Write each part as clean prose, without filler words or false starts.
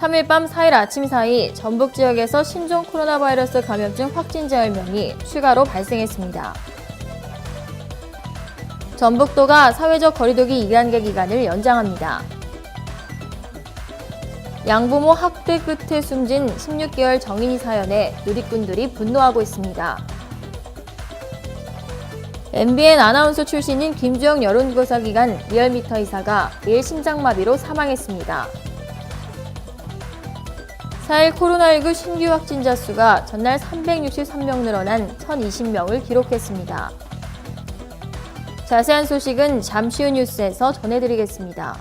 3일 밤 4일 아침 사이 전북 지역에서 신종 코로나 바이러스 감염증 확진자 10명이 추가로 발생했습니다. 전북도가 사회적 거리두기 2단계 기간을 연장합니다. 양부모 학대 끝에 숨진 16개월 정인이 사연에 누리꾼들이 분노하고 있습니다. MBN 아나운서 출신인 김주영 여론조사 기관 리얼미터 이사가 내일 심장마비로 사망했습니다. 4일 코로나19 신규 확진자 수가 전날 363명 늘어난 1,020명을 기록했습니다. 자세한 소식은 잠시 후 뉴스에서 전해드리겠습니다.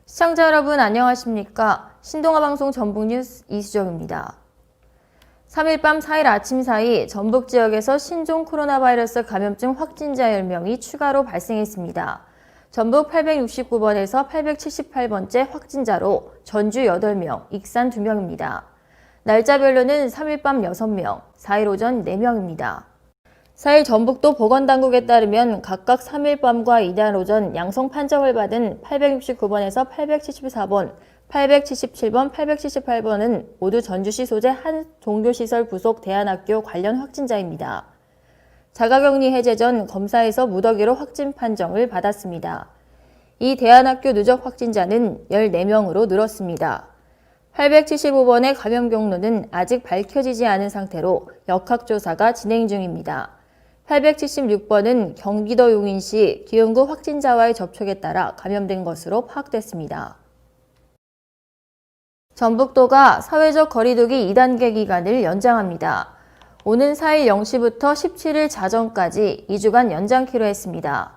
시청자 여러분 안녕하십니까? 신동아방송 전북뉴스 이수정입니다. 3일 밤 4일 아침 사이 전북 지역에서 신종 코로나 바이러스 감염증 확진자 10명이 추가로 발생했습니다. 전북 869번에서 878번째 확진자로 전주 8명, 익산 2명입니다. 날짜별로는 3일 밤 6명, 4일 오전 4명입니다. 4일 전북도 보건당국에 따르면 각각 3일 밤과 이달 오전 양성 판정을 받은 869번에서 874번, 877번, 878번은 모두 전주시 소재 한 종교시설 부속 대안학교 관련 확진자입니다. 자가격리 해제 전 검사에서 무더기로 확진 판정을 받았습니다. 이 대안학교 누적 확진자는 14명으로 늘었습니다. 875번의 감염 경로는 아직 밝혀지지 않은 상태로 역학조사가 진행 중입니다. 876번은 경기도 용인시 기흥구 확진자와의 접촉에 따라 감염된 것으로 파악됐습니다. 전북도가 사회적 거리두기 2단계 기간을 연장합니다. 오는 4일 0시부터 17일 자정까지 2주간 연장키로 했습니다.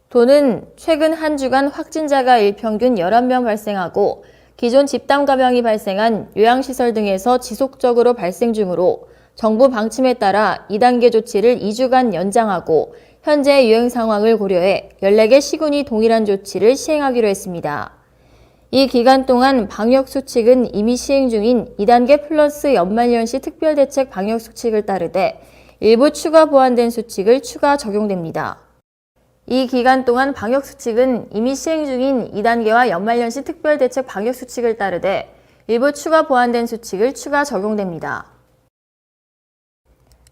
도는 최근 한 주간 확진자가 일평균 11명 발생하고 기존 집단 감염이 발생한 요양시설 등에서 지속적으로 발생 중으로 정부 방침에 따라 2단계 조치를 2주간 연장하고 현재 유행 상황을 고려해 14개 시군이 동일한 조치를 시행하기로 했습니다. 이 기간 동안 방역수칙은 이미 시행 중인 2단계 플러스 연말연시 특별대책 방역수칙을 따르되 일부 추가 보완된 수칙을 추가 적용됩니다. 이 기간 동안 방역수칙은 이미 시행 중인 2단계와 연말연시 특별대책 방역수칙을 따르되 일부 추가 보완된 수칙을 추가 적용됩니다.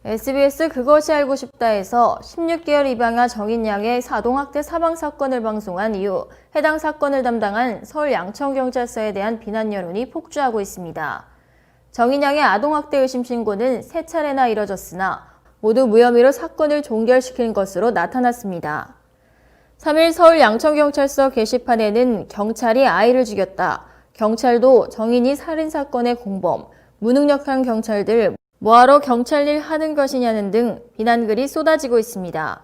SBS 그것이 알고 싶다에서 16개월 입양아 정인양의 아동학대 사망사건을 방송한 이후 해당 사건을 담당한 서울 양천경찰서에 대한 비난 여론이 폭주하고 있습니다. 정인양의 아동학대 의심 신고는 3차례나 이뤄졌으나 모두 무혐의로 사건을 종결시킨 것으로 나타났습니다. 3일 서울 양천경찰서 게시판에는 경찰이 아이를 죽였다, 경찰도 정인이 살인사건의 공범, 무능력한 경찰들 뭐하러 경찰 일 하는 것이냐는 등 비난글이 쏟아지고 있습니다.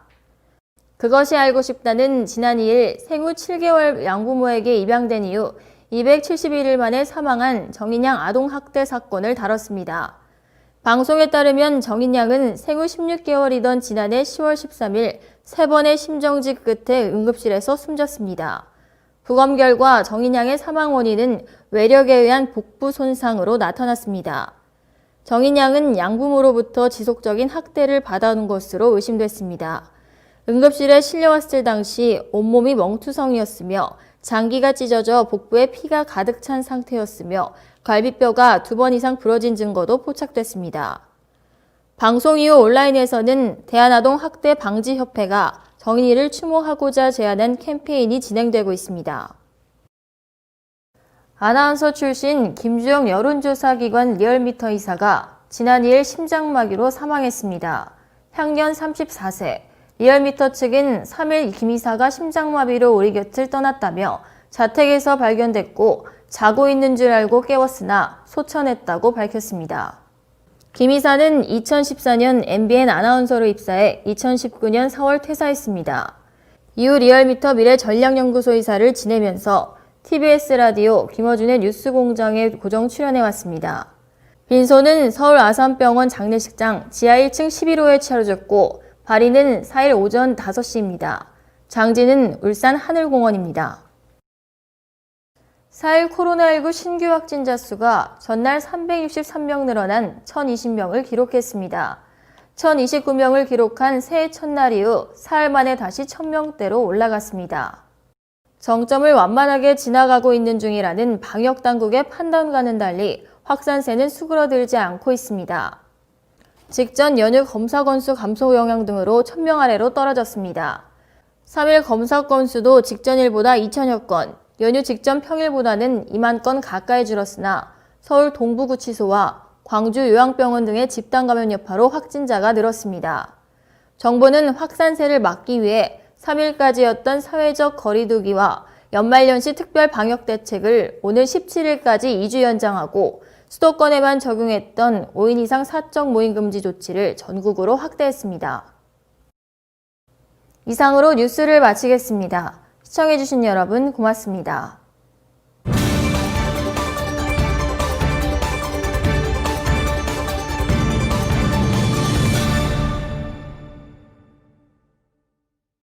그것이 알고 싶다는 지난 2일 생후 7개월 양부모에게 입양된 이후 271일 만에 사망한 정인양 아동학대 사건을 다뤘습니다. 방송에 따르면 정인양은 생후 16개월이던 지난해 10월 13일 3번의 심정지 끝에 응급실에서 숨졌습니다. 부검 결과 정인양의 사망 원인은 외력에 의한 복부 손상으로 나타났습니다. 정인양은 양부모로부터 지속적인 학대를 받아온 것으로 의심됐습니다. 응급실에 실려왔을 당시 온몸이 멍투성이었으며 장기가 찢어져 복부에 피가 가득 찬 상태였으며 갈비뼈가 2번 이상 부러진 증거도 포착됐습니다. 방송 이후 온라인에서는 대한아동학대방지협회가 정인이를 추모하고자 제안한 캠페인이 진행되고 있습니다. 아나운서 출신 김주영 여론조사기관 리얼미터 이사가 지난 2일 심장마비로 사망했습니다. 향년 34세. 리얼미터 측은 3일 김 이사가 심장마비로 우리 곁을 떠났다며 자택에서 발견됐고 자고 있는 줄 알고 깨웠으나 소천했다고 밝혔습니다. 김 이사는 2014년 MBN 아나운서로 입사해 2019년 4월 퇴사했습니다. 이후 리얼미터 미래전략연구소 이사를 지내면서 TBS 라디오 김어준의 뉴스공장에 고정 출연해왔습니다. 빈소는 서울 아산병원 장례식장 지하 1층 11호에 차려졌고 발인은 4일 오전 5시입니다. 장지는 울산 하늘공원입니다. 4일 코로나19 신규 확진자 수가 전날 363명 늘어난 1,020명을 기록했습니다. 1,029명을 기록한 새해 첫날 이후 사흘 만에 다시 1,000명대로 올라갔습니다. 정점을 완만하게 지나가고 있는 중이라는 방역당국의 판단과는 달리 확산세는 수그러들지 않고 있습니다. 직전 연휴 검사 건수 감소 영향 등으로 1000명 아래로 떨어졌습니다. 3일 검사 건수도 직전일보다 2000여 건, 연휴 직전 평일보다는 2만 건 가까이 줄었으나 서울 동부구치소와 광주 요양병원 등의 집단 감염 여파로 확진자가 늘었습니다. 정부는 확산세를 막기 위해 3일까지였던 사회적 거리 두기와 연말연시 특별 방역 대책을 오늘 17일까지 2주 연장하고 수도권에만 적용했던 5인 이상 사적 모임 금지 조치를 전국으로 확대했습니다. 이상으로 뉴스를 마치겠습니다. 시청해주신 여러분 고맙습니다.